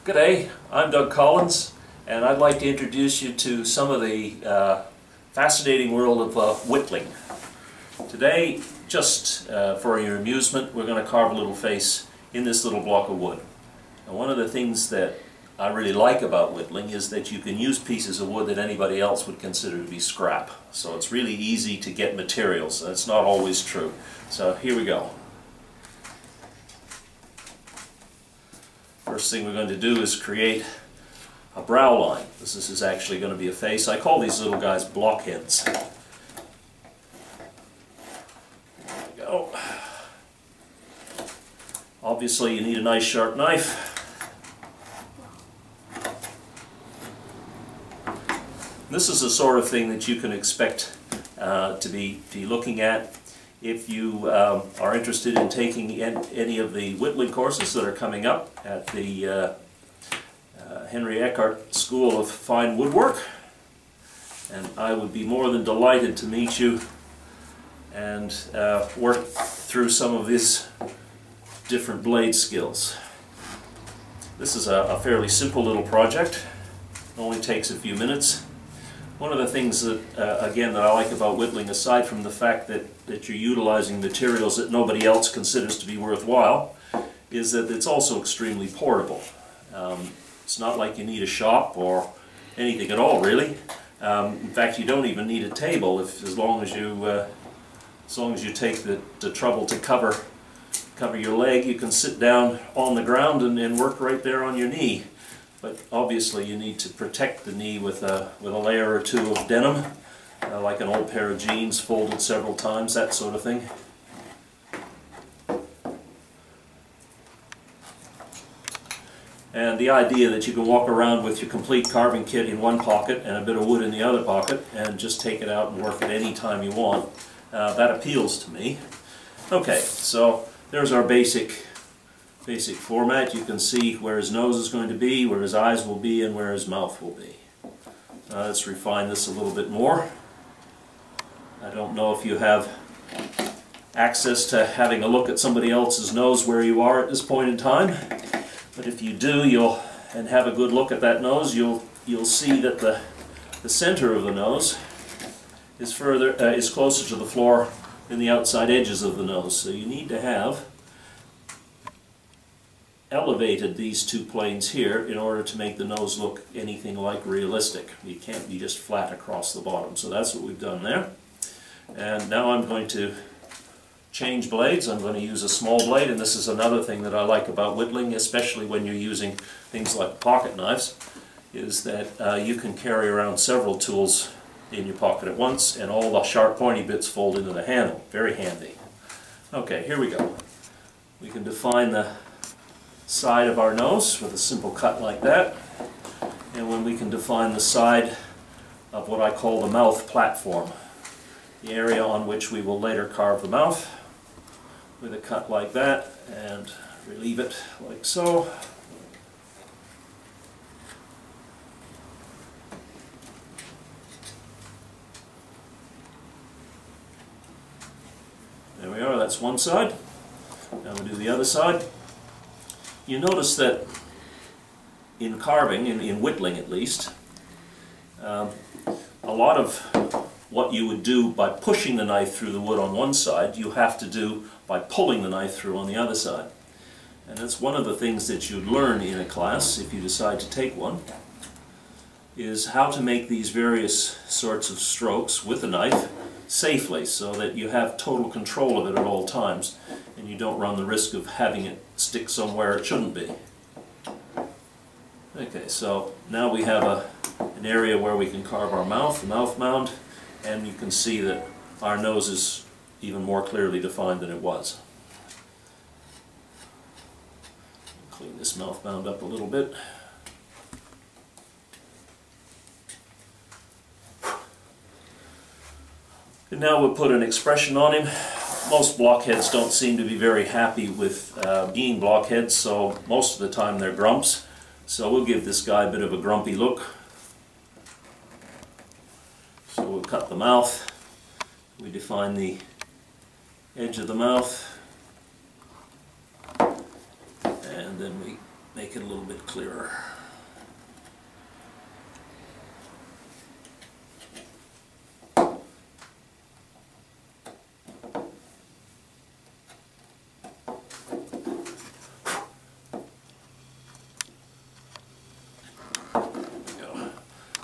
G'day, I'm Doug Collins, and I'd like to introduce you to some of the fascinating world of whittling. Today, just for your amusement, we're going to carve a little face in this little block of wood. And one of the things that I really like about whittling is that you can use pieces of wood that anybody else would consider to be scrap. So it's really easy to get materials. That's not always true. So here we go. First thing we're going to do is create a brow line. This is actually going to be a face. I call these little guys blockheads. There we go. Obviously you need a nice sharp knife. This is the sort of thing that you can expect to be looking at if you are interested in taking any of the whittling courses that are coming up at the Henry Eckhart School of Fine Woodwork. And I would be more than delighted to meet you and work through some of these different blade skills. This is a fairly simple little project. It only takes a few minutes. One of the things that, again, that I like about whittling, aside from the fact that you're utilizing materials that nobody else considers to be worthwhile, is that it's also extremely portable. It's not like you need a shop or anything at all, really. In fact, you don't even need a table as long as you take the trouble to cover your leg. You can sit down on the ground and work right there on your knee. But obviously you need to protect the knee with a layer or two of denim, like an old pair of jeans folded several times, that sort of thing. And the idea that you can walk around with your complete carving kit in one pocket and a bit of wood in the other pocket and just take it out and work it any time you want, that appeals to me. Okay, so there's our basic format. You can see where his nose is going to be, where his eyes will be, and where his mouth will be. Let's refine this a little bit more. I don't know if you have access to having a look at somebody else's nose where you are at this point in time, but if you do, and have a good look at that nose, you'll see that the center of the nose is closer to the floor than the outside edges of the nose. So you need to have elevated these two planes here in order to make the nose look anything like realistic. You can't be just flat across the bottom. So that's what we've done there. And now I'm going to change blades. I'm going to use a small blade, and this is another thing that I like about whittling, especially when you're using things like pocket knives, is that you can carry around several tools in your pocket at once, and all the sharp pointy bits fold into the handle. Very handy. Okay, here we go. We can define the side of our nose with a simple cut like that, and when we can define the side of what I call the mouth platform, the area on which we will later carve the mouth, with a cut like that, and relieve it like so. There we are, that's one side. Now we'll do the other side. You notice that in carving, in whittling at least, a lot of what you would do by pushing the knife through the wood on one side, you have to do by pulling the knife through on the other side. And that's one of the things that you'd learn in a class, if you decide to take one, is how to make these various sorts of strokes with a knife safely, so that you have total control of it at all times and you don't run the risk of having it stick somewhere it shouldn't be. Okay, so now we have an area where we can carve our mouth, the mouth mound, and you can see that our nose is even more clearly defined than it was. Clean this mouth mound up a little bit. And now we'll put an expression on him. Most blockheads don't seem to be very happy with being blockheads, so most of the time they're grumps. So we'll give this guy a bit of a grumpy look. So we'll cut the mouth. We define the edge of the mouth. And then we make it a little bit clearer.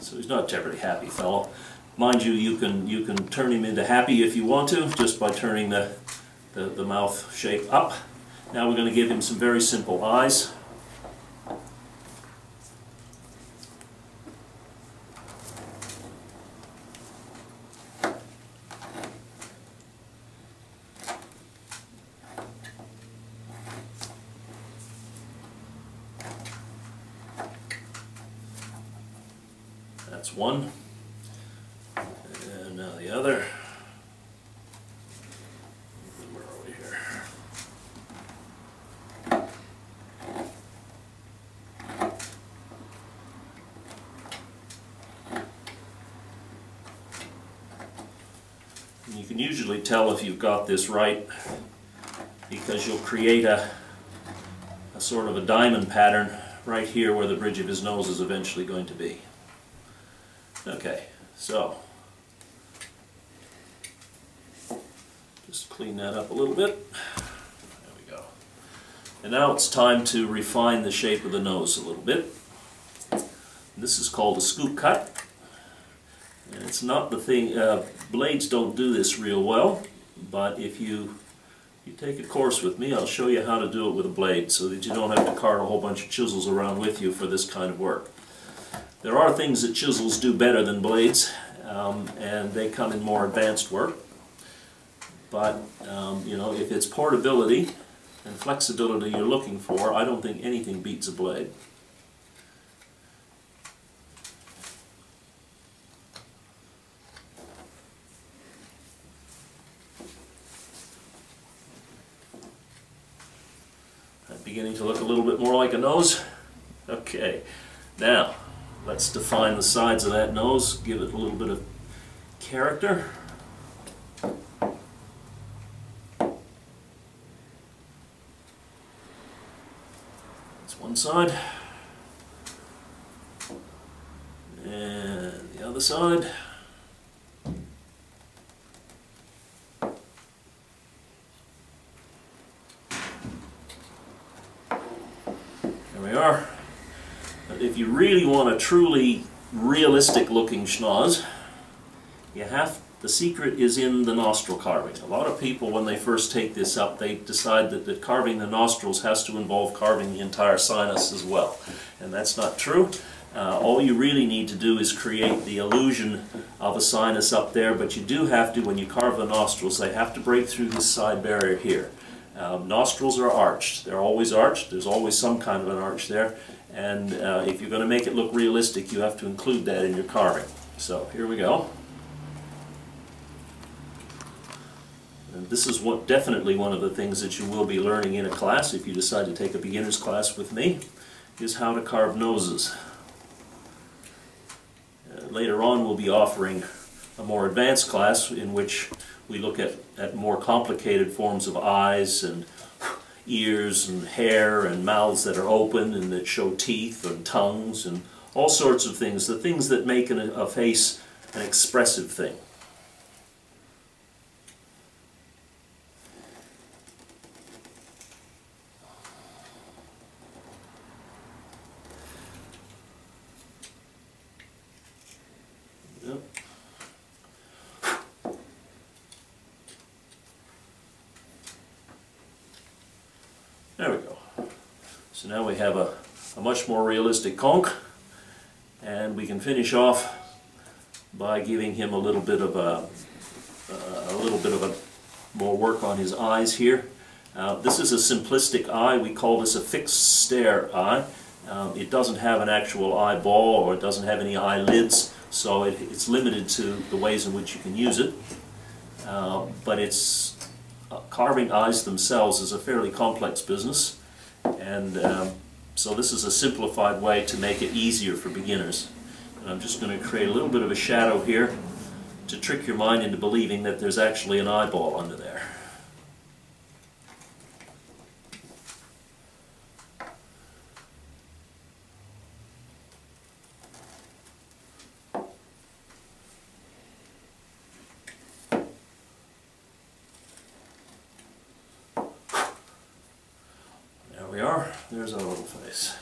So he's not a terribly happy fellow. Mind you, you can turn him into happy if you want to, just by turning the mouth shape up. Now we're going to give him some very simple eyes. That's one. And now the other. Where are we here? And you can usually tell if you've got this right because you'll create a sort of a diamond pattern right here where the bridge of his nose is eventually going to be. Okay, so just clean that up a little bit. There we go. And now it's time to refine the shape of the nose a little bit. This is called a scoop cut. And it's not the thing, blades don't do this real well, but if you take a course with me, I'll show you how to do it with a blade so that you don't have to cart a whole bunch of chisels around with you for this kind of work. There are things that chisels do better than blades, and they come in more advanced work. But you know, if it's portability and flexibility you're looking for, I don't think anything beats a blade. Beginning to look a little bit more like a nose. Okay, now let's define the sides of that nose, give it a little bit of character. That's one side. And the other side. There we are. But if you really want a truly realistic looking schnoz, the secret is in the nostril carving. A lot of people, when they first take this up, they decide that carving the nostrils has to involve carving the entire sinus as well. And that's not true. All you really need to do is create the illusion of a sinus up there, but you do have to, when you carve the nostrils, they have to break through this side barrier here. Nostrils are arched. They're always arched. There's always some kind of an arch there. And if you're going to make it look realistic, you have to include that in your carving. So here we go. And this is definitely one of the things that you will be learning in a class, if you decide to take a beginner's class with me, is how to carve noses. Later on we'll be offering a more advanced class in which we look at more complicated forms of eyes and ears and hair and mouths that are open and that show teeth and tongues and all sorts of things, the things that make a face an expressive thing. Yep. There we go. So now we have a much more realistic conch, and we can finish off by giving him a little bit of more work on his eyes here. This is a simplistic eye. We call this a fixed stare eye. It doesn't have an actual eyeball, or it doesn't have any eyelids, so it's limited to the ways in which you can use it. But it's carving eyes themselves is a fairly complex business, and so this is a simplified way to make it easier for beginners. And I'm just going to create a little bit of a shadow here to trick your mind into believing that there's actually an eyeball under there. we are. There's our little face.